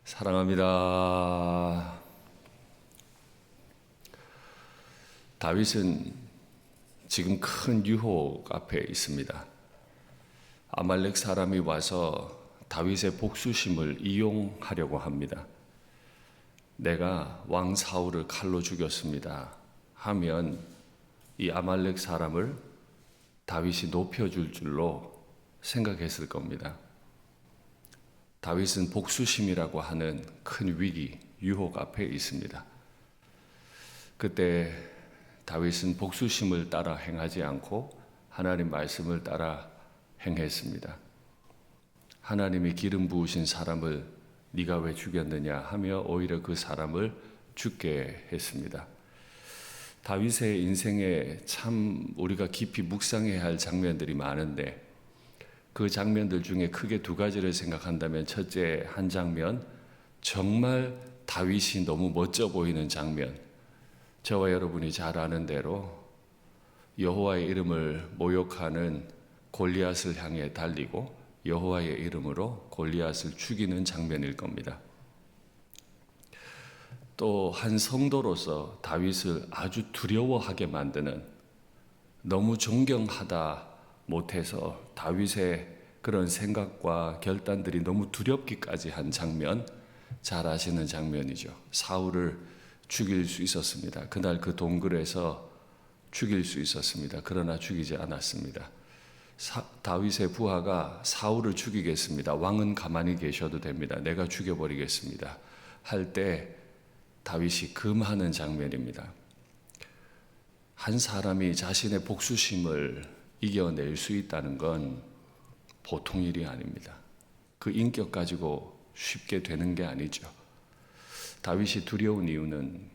사랑합니다. 다윗은 지금 큰 유혹 앞에 있습니다. 아말렉 사람이 와서 다윗의 복수심을 이용하려고 합니다. 내가 왕 사울을 칼로 죽였습니다 하면 이 아말렉 사람을 다윗이 높여줄 줄로 생각했을 겁니다. 다윗은 복수심이라고 하는 큰 위기, 유혹 앞에 있습니다. 그때 다윗은 복수심을 따라 행하지 않고 하나님 말씀을 따라 행했습니다. 하나님이 기름 부으신 사람을 네가 왜 죽였느냐 하며 오히려 그 사람을 죽게 했습니다. 다윗의 인생에 참 우리가 깊이 묵상해야 할 장면들이 많은데 그 장면들 중에 크게 두 가지를 생각한다면 첫째 한 장면, 정말 다윗이 너무 멋져 보이는 장면. 저와 여러분이 잘 아는 대로 여호와의 이름을 모욕하는 골리앗을 향해 달리고 여호와의 이름으로 골리앗을 죽이는 장면일 겁니다. 또 한 성도로서 다윗을 아주 두려워하게 만드는, 너무 존경하다 못해서 다윗의 그런 생각과 결단들이 너무 두렵기까지 한 장면, 잘 아시는 장면이죠. 사울을 죽일 수 있었습니다. 그날 그 동굴에서 죽일 수 있었습니다. 그러나 죽이지 않았습니다. 다윗의 부하가 사울을 죽이겠습니다. 왕은 가만히 계셔도 됩니다. 내가 죽여버리겠습니다. 할 때 다윗이 금하는 장면입니다. 한 사람이 자신의 복수심을 이겨낼 수 있다는 건 보통 일이 아닙니다. 그 인격 가지고 쉽게 되는 게 아니죠. 다윗이 두려운 이유는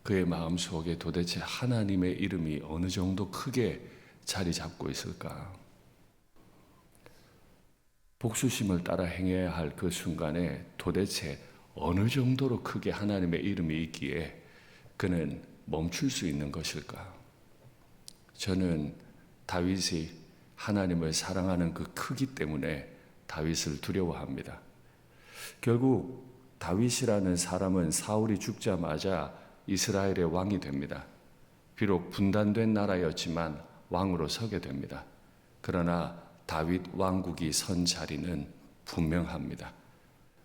그의 마음속에 도대체 하나님의 이름이 어느 정도 크게 자리 잡고 있을까? 복수심을 따라 행해야 할 그 순간에 도대체 어느 정도로 크게 하나님의 이름이 있기에 그는 멈출 수 있는 것일까? 저는 다윗이 하나님을 사랑하는 그 크기 때문에 다윗을 두려워합니다. 결국 다윗이라는 사람은 사울이 죽자마자 이스라엘의 왕이 됩니다. 비록 분단된 나라였지만 왕으로 서게 됩니다. 그러나 다윗 왕국이 선 자리는 분명합니다.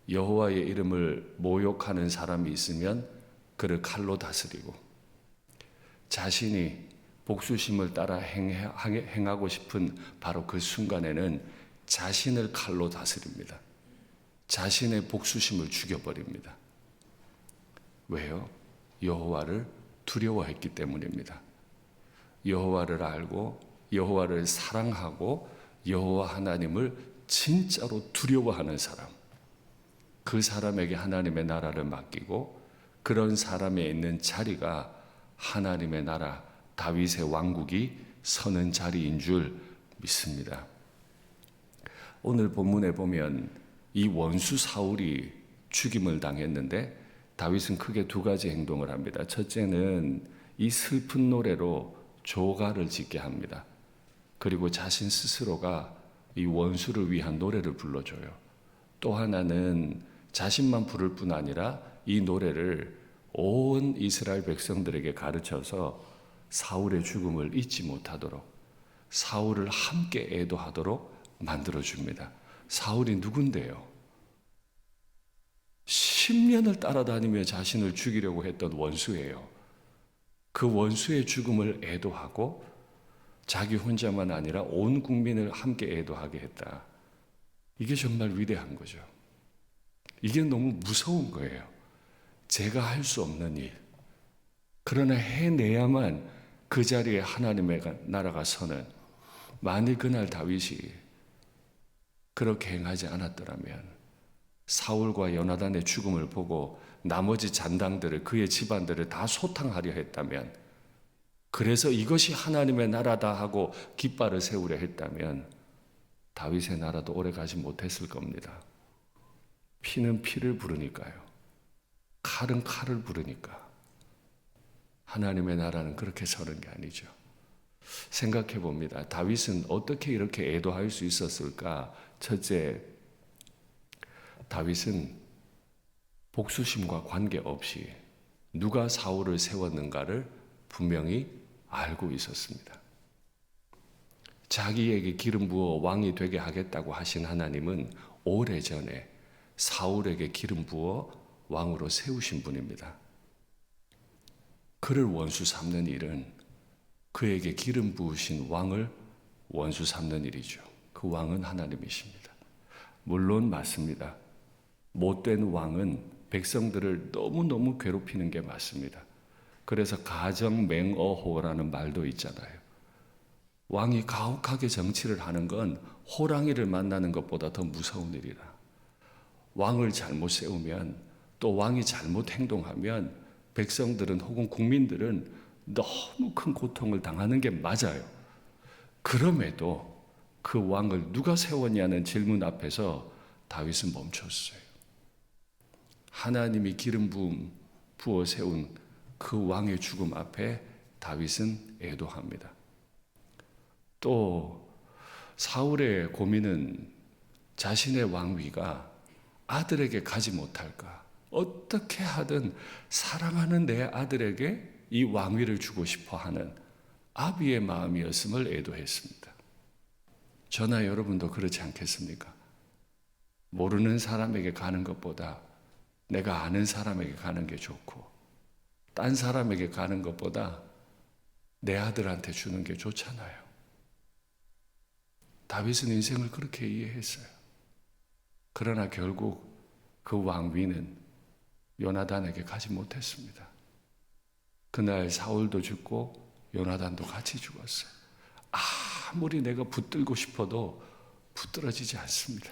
여호와의 이름을 모욕하는 사람이 있으면 그를 칼로 다스리고, 자신이 복수심을 따라 행하고 싶은 바로 그 순간에는 자신을 칼로 다스립니다. 자신의 복수심을 죽여버립니다. 왜요? 여호와를 두려워했기 때문입니다. 여호와를 알고 여호와를 사랑하고 여호와 하나님을 진짜로 두려워하는 사람, 그 사람에게 하나님의 나라를 맡기고 그런 사람에 있는 자리가 하나님의 나라, 다윗의 왕국이 서는 자리인 줄 믿습니다. 오늘 본문에 보면 이 원수 사울이 죽임을 당했는데 다윗은 크게 두 가지 행동을 합니다. 첫째는 이 슬픈 노래로 조가를 짓게 합니다. 그리고 자신 스스로가 이 원수를 위한 노래를 불러줘요. 또 하나는 자신만 부를 뿐 아니라 이 노래를 온 이스라엘 백성들에게 가르쳐서 사울의 죽음을 잊지 못하도록, 사울을 함께 애도하도록 만들어줍니다. 사울이 누군데요? 10년을 따라다니며 자신을 죽이려고 했던 원수예요. 그 원수의 죽음을 애도하고 자기 혼자만 아니라 온 국민을 함께 애도하게 했다. 이게 정말 위대한 거죠. 이게 너무 무서운 거예요. 제가 할 수 없는 일, 그러나 해내야만 그 자리에 하나님의 나라가 서는, 만일 그날 다윗이 그렇게 행하지 않았더라면 사울과 요나단의 죽음을 보고 나머지 잔당들을, 그의 집안들을 다 소탕하려 했다면, 그래서 이것이 하나님의 나라다 하고 깃발을 세우려 했다면 다윗의 나라도 오래 가지 못했을 겁니다. 피는 피를 부르니까요. 칼은 칼을 부르니까. 하나님의 나라는 그렇게 서는 게 아니죠. 생각해 봅니다. 다윗은 어떻게 이렇게 애도할 수 있었을까? 첫째, 다윗은 복수심과 관계없이 누가 사울을 세웠는가를 분명히 알고 있었습니다. 자기에게 기름 부어 왕이 되게 하겠다고 하신 하나님은 오래전에 사울에게 기름 부어 왕으로 세우신 분입니다. 그를 원수 삼는 일은 그에게 기름 부으신 왕을 원수 삼는 일이죠. 그 왕은 하나님이십니다. 물론 맞습니다. 못된 왕은 백성들을 너무너무 괴롭히는 게 맞습니다. 그래서 가정맹어호라는 말도 있잖아요. 왕이 가혹하게 정치를 하는 건 호랑이를 만나는 것보다 더 무서운 일이라. 왕을 잘못 세우면, 또 왕이 잘못 행동하면 백성들은 혹은 국민들은 너무 큰 고통을 당하는 게 맞아요. 그럼에도 그 왕을 누가 세웠냐는 질문 앞에서 다윗은 멈췄어요. 하나님이 기름 부어 세운 그 왕의 죽음 앞에 다윗은 애도합니다. 또 사울의 고민은 자신의 왕위가 아들에게 가지 못할까, 어떻게 하든 사랑하는 내 아들에게 이 왕위를 주고 싶어 하는 아비의 마음이었음을 애도했습니다. 저나 여러분도 그렇지 않겠습니까? 모르는 사람에게 가는 것보다 내가 아는 사람에게 가는 게 좋고, 딴 사람에게 가는 것보다 내 아들한테 주는 게 좋잖아요. 다윗은 인생을 그렇게 이해했어요. 그러나 결국 그 왕위는 요나단에게 가지 못했습니다. 그날 사울도 죽고 요나단도 같이 죽었어요. 아무리 내가 붙들고 싶어도 붙들어지지 않습니다.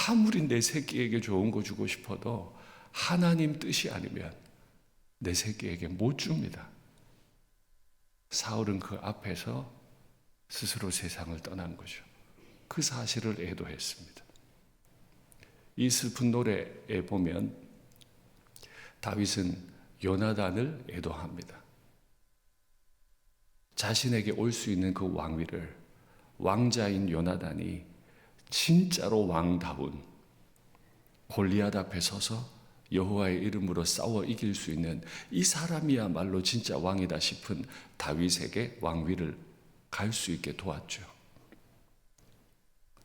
아무리 내 새끼에게 좋은 거 주고 싶어도 하나님 뜻이 아니면 내 새끼에게 못 줍니다. 사울은 그 앞에서 스스로 세상을 떠난 거죠. 그 사실을 애도했습니다. 이 슬픈 노래에 보면 다윗은 요나단을 애도합니다. 자신에게 올 수 있는 그 왕위를 왕자인 요나단이 진짜로 왕다운 골리앗 앞에 서서 여호와의 이름으로 싸워 이길 수 있는 이 사람이야말로 진짜 왕이다 싶은 다윗에게 왕위를 갈 수 있게 도왔죠.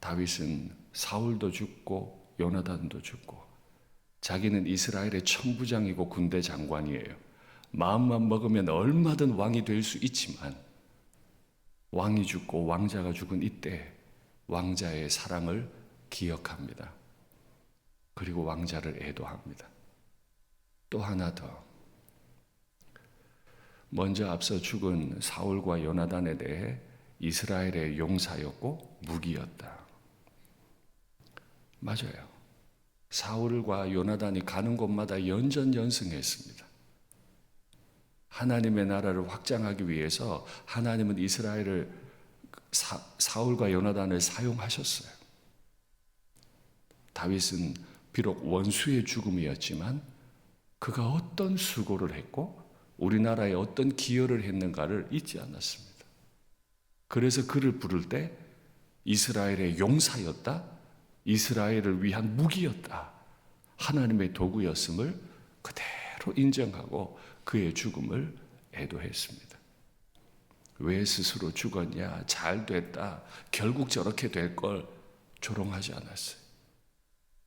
다윗은 사울도 죽고 요나단도 죽고 자기는 이스라엘의 천부장이고 군대 장관이에요. 마음만 먹으면 얼마든 왕이 될 수 있지만 왕이 죽고 왕자가 죽은 이때 왕자의 사랑을 기억합니다. 그리고 왕자를 애도합니다. 또 하나 더, 먼저 앞서 죽은 사울과 요나단에 대해 이스라엘의 용사였고 무기였다. 맞아요. 사울과 요나단이 가는 곳마다 연전연승했습니다. 하나님의 나라를 확장하기 위해서 하나님은 이스라엘을 사울과 요나단을 사용하셨어요. 다윗은 비록 원수의 죽음이었지만 그가 어떤 수고를 했고 우리나라에 어떤 기여를 했는가를 잊지 않았습니다. 그래서 그를 부를 때 이스라엘의 용사였다, 이스라엘을 위한 무기였다, 하나님의 도구였음을 그대로 인정하고 그의 죽음을 애도했습니다. 왜 스스로 죽었냐, 잘 됐다, 결국 저렇게 될 걸 조롱하지 않았어요.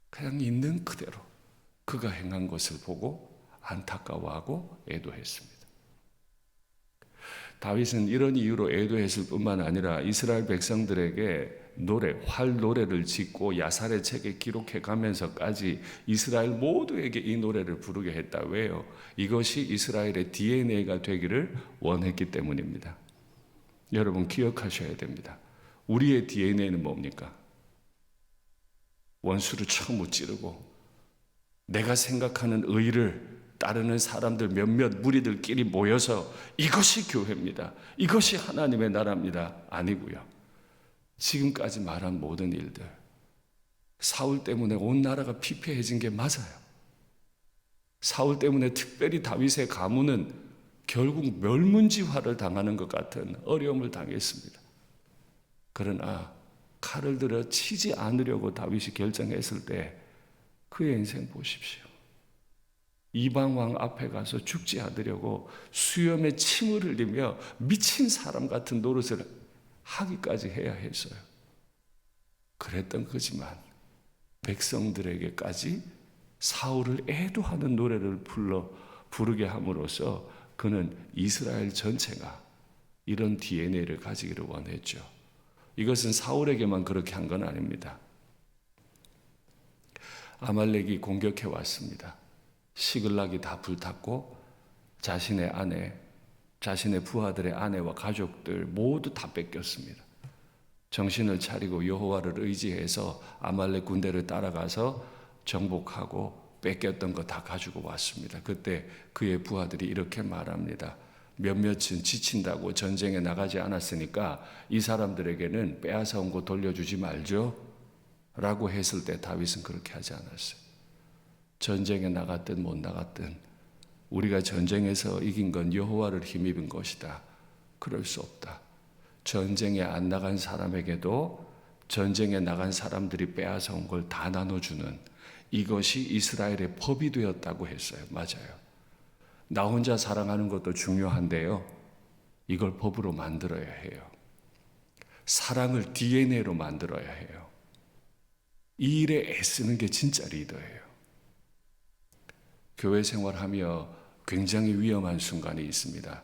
그냥 있는 그대로 그가 행한 것을 보고 안타까워하고 애도했습니다. 다윗은 이런 이유로 애도했을 뿐만 아니라 이스라엘 백성들에게 활 노래를 짓고 야살의 책에 기록해 가면서까지 이스라엘 모두에게 이 노래를 부르게 했다. 왜요? 이것이 이스라엘의 DNA가 되기를 원했기 때문입니다. 여러분 기억하셔야 됩니다. 우리의 DNA는 뭡니까? 원수를 처음 무찌르고 내가 생각하는 의를 따르는 사람들 몇몇 무리들끼리 모여서 이것이 교회입니다, 이것이 하나님의 나라입니다 아니고요. 지금까지 말한 모든 일들, 사울 때문에 온 나라가 피폐해진 게 맞아요. 사울 때문에 특별히 다윗의 가문은 결국 멸문지화를 당하는 것 같은 어려움을 당했습니다. 그러나 칼을 들어 치지 않으려고 다윗이 결정했을 때 그의 인생 보십시오. 이방왕 앞에 가서 죽지 않으려고 수염에 침을 흘리며 미친 사람 같은 노릇을 하기까지 해야 했어요. 그랬던 거지만 백성들에게까지 사울을 애도하는 노래를 부르게 함으로써 그는 이스라엘 전체가 이런 DNA를 가지기를 원했죠. 이것은 사울에게만 그렇게 한 건 아닙니다. 아말렉이 공격해 왔습니다. 시글락이 다 불탔고 자신의 아내, 자신의 부하들의 아내와 가족들 모두 다 뺏겼습니다. 정신을 차리고 여호와를 의지해서 아말렉 군대를 따라가서 정복하고 뺏겼던 거 다 가지고 왔습니다. 그때 그의 부하들이 이렇게 말합니다. 몇몇은 지친다고 전쟁에 나가지 않았으니까 이 사람들에게는 빼앗아 온 거 돌려주지 말죠 라고 했을 때 다윗은 그렇게 하지 않았어요. 전쟁에 나갔든 못 나갔든 우리가 전쟁에서 이긴 건 여호와를 힘입은 것이다. 그럴 수 없다. 전쟁에 안 나간 사람에게도 전쟁에 나간 사람들이 빼앗아 온 걸 다 나눠주는 이것이 이스라엘의 법이 되었다고 했어요. 맞아요. 나 혼자 사랑하는 것도 중요한데요. 이걸 법으로 만들어야 해요. 사랑을 DNA로 만들어야 해요. 이 일에 애쓰는 게 진짜 리더예요. 교회 생활하며 굉장히 위험한 순간이 있습니다.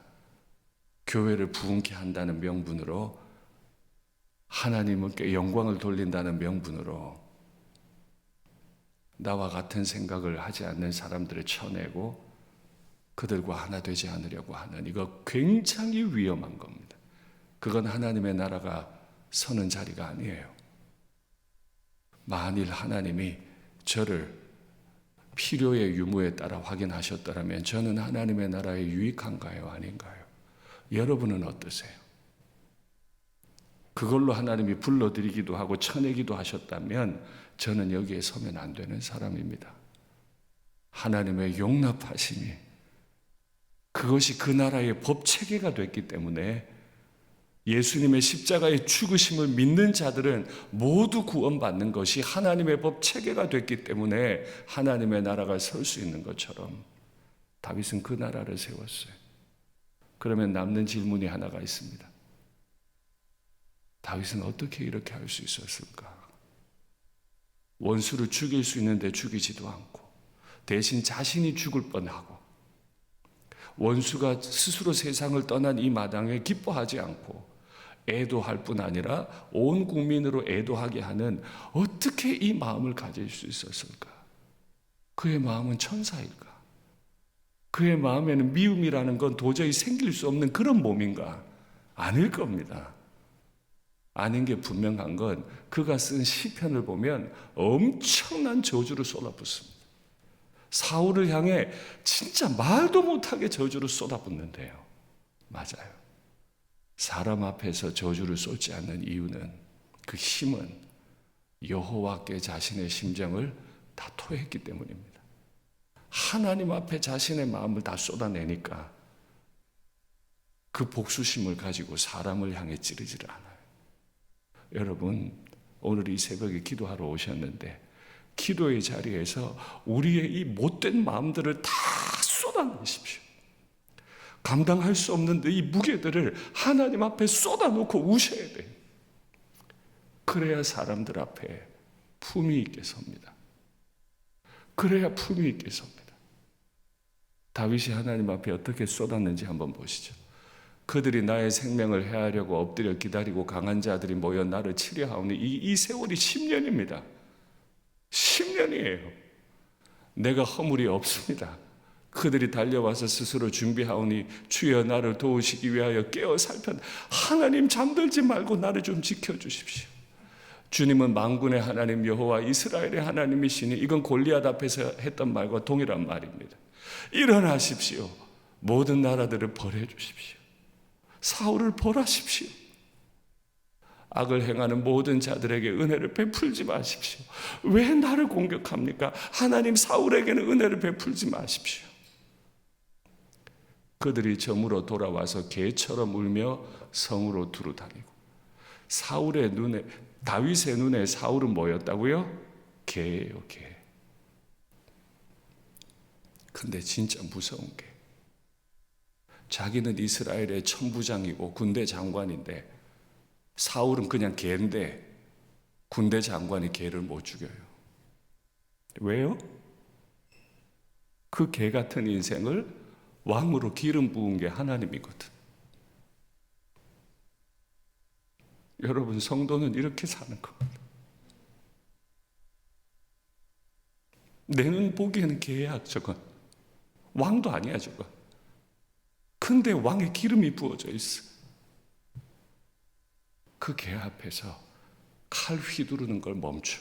교회를 부흥케 한다는 명분으로 하나님께 영광을 돌린다는 명분으로 나와 같은 생각을 하지 않는 사람들을 쳐내고 그들과 하나 되지 않으려고 하는 이거 굉장히 위험한 겁니다. 그건 하나님의 나라가 서는 자리가 아니에요. 만일 하나님이 저를 필요의 유무에 따라 확인하셨더라면 저는 하나님의 나라에 유익한가요? 아닌가요? 여러분은 어떠세요? 그걸로 하나님이 불러들이기도 하고 쳐내기도 하셨다면 저는 여기에 서면 안 되는 사람입니다. 하나님의 용납하심이 그것이 그 나라의 법체계가 됐기 때문에 예수님의 십자가의 죽으심을 믿는 자들은 모두 구원받는 것이 하나님의 법체계가 됐기 때문에 하나님의 나라가 설 수 있는 것처럼 다윗은 그 나라를 세웠어요. 그러면 남는 질문이 하나가 있습니다. 다윗은 어떻게 이렇게 할 수 있었을까? 원수를 죽일 수 있는데 죽이지도 않고 대신 자신이 죽을 뻔하고 원수가 스스로 세상을 떠난 이 마당에 기뻐하지 않고 애도할 뿐 아니라 온 국민으로 애도하게 하는 어떻게 이 마음을 가질 수 있었을까? 그의 마음은 천사일까? 그의 마음에는 미움이라는 건 도저히 생길 수 없는 그런 몸인가? 아닐 겁니다. 아닌 게 분명한 건 그가 쓴 시편을 보면 엄청난 저주를 쏟아붓습니다. 사울을 향해 진짜 말도 못하게 저주를 쏟아붓는데요. 맞아요. 사람 앞에서 저주를 쏟지 않는 이유는 그 힘은 여호와께 자신의 심정을 다 토했기 때문입니다. 하나님 앞에 자신의 마음을 다 쏟아내니까 그 복수심을 가지고 사람을 향해 찌르지를 않아요. 여러분, 오늘 이 새벽에 기도하러 오셨는데 기도의 자리에서 우리의 이 못된 마음들을 다 쏟아내십시오. 감당할 수 없는 이 무게들을 하나님 앞에 쏟아놓고 우셔야 돼요. 그래야 사람들 앞에 품위 있게 섭니다. 그래야 품위 있게 섭니다. 다윗이 하나님 앞에 어떻게 쏟았는지 한번 보시죠. 그들이 나의 생명을 해하려고 엎드려 기다리고 강한 자들이 모여 나를 치려하오니 이 세월이 10년입니다. 10년이에요. 내가 허물이 없습니다. 그들이 달려와서 스스로 준비하오니 주여 나를 도우시기 위하여 깨어 살편 하나님 잠들지 말고 나를 좀 지켜주십시오. 주님은 만군의 하나님 여호와 이스라엘의 하나님이시니 이건 골리앗 앞에서 했던 말과 동일한 말입니다. 일어나십시오. 모든 나라들을 벌해 주십시오. 사울을 벌하십시오. 악을 행하는 모든 자들에게 은혜를 베풀지 마십시오. 왜 나를 공격합니까? 하나님 사울에게는 은혜를 베풀지 마십시오. 그들이 저물어 돌아와서 개처럼 울며 성으로 두루 다니고 다윗의 눈에 사울은 뭐였다고요? 개예요, 개. 근데 진짜 무서운 게 자기는 이스라엘의 천부장이고 군대 장관인데 사울은 그냥 개인데 군대 장관이 개를 못 죽여요. 왜요? 그 개 같은 인생을 왕으로 기름 부은 게 하나님이거든. 여러분, 성도는 이렇게 사는 겁니다. 내 눈 보기에는 개야, 저건. 왕도 아니야, 저건. 근데 왕의 기름이 부어져 있어. 그 개 앞에서 칼 휘두르는 걸 멈춰.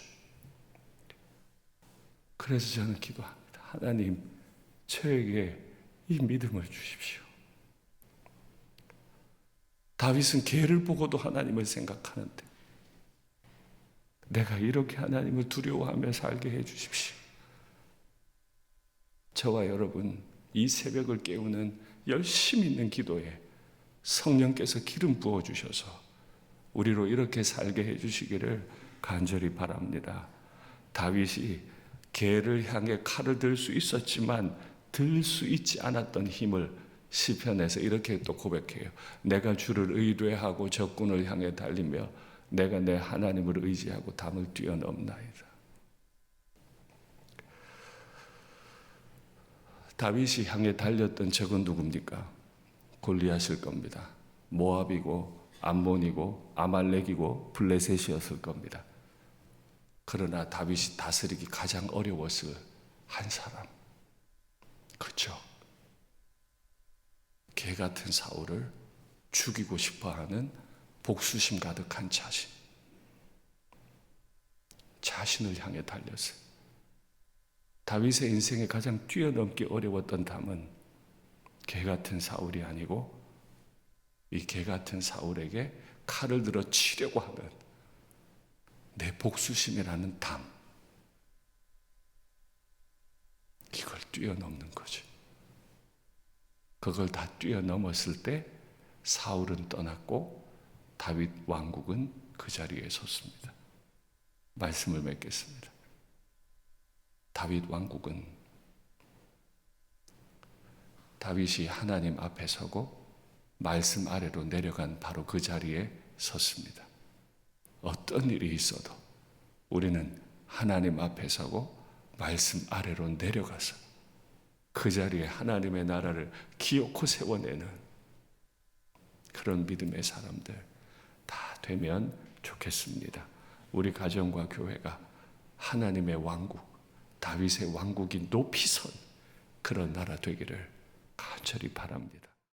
그래서 저는 기도합니다. 하나님, 저에게 이 믿음을 주십시오. 다윗은 개를 보고도 하나님을 생각하는데 내가 이렇게 하나님을 두려워하며 살게 해 주십시오. 저와 여러분, 이 새벽을 깨우는 열심 있는 기도에 성령께서 기름 부어 주셔서 우리로 이렇게 살게 해 주시기를 간절히 바랍니다. 다윗이 개를 향해 칼을 들 수 있었지만 들 수 있지 않았던 힘을 시편에서 이렇게 또 고백해요. 내가 주를 의뢰하고 적군을 향해 달리며 내가 내 하나님을 의지하고 담을 뛰어넘나이다. 다윗이 향해 달렸던 적은 누굽니까? 골리앗일 겁니다. 모압이고 암몬이고 아말렉이고 블레셋이었을 겁니다. 그러나 다윗이 다스리기 가장 어려웠을 한 사람. 그렇죠? 개 같은 사울을 죽이고 싶어하는 복수심 가득한 자신을 향해 달렸어요. 다윗의 인생에 가장 뛰어넘기 어려웠던 담은 개 같은 사울이 아니고 이 개 같은 사울에게 칼을 들어 치려고 하는 내 복수심이라는 담, 이걸 뛰어넘는 거죠. 그걸 다 뛰어넘었을 때 사울은 떠났고 다윗 왕국은 그 자리에 섰습니다. 말씀을 맺겠습니다. 다윗 왕국은 다윗이 하나님 앞에 서고 말씀 아래로 내려간 바로 그 자리에 섰습니다. 어떤 일이 있어도 우리는 하나님 앞에 서고 말씀 아래로 내려가서 그 자리에 하나님의 나라를 기어코 세워내는 그런 믿음의 사람들 다 되면 좋겠습니다. 우리 가정과 교회가 하나님의 왕국, 다윗의 왕국이 높이 선 그런 나라 되기를 간절히 바랍니다.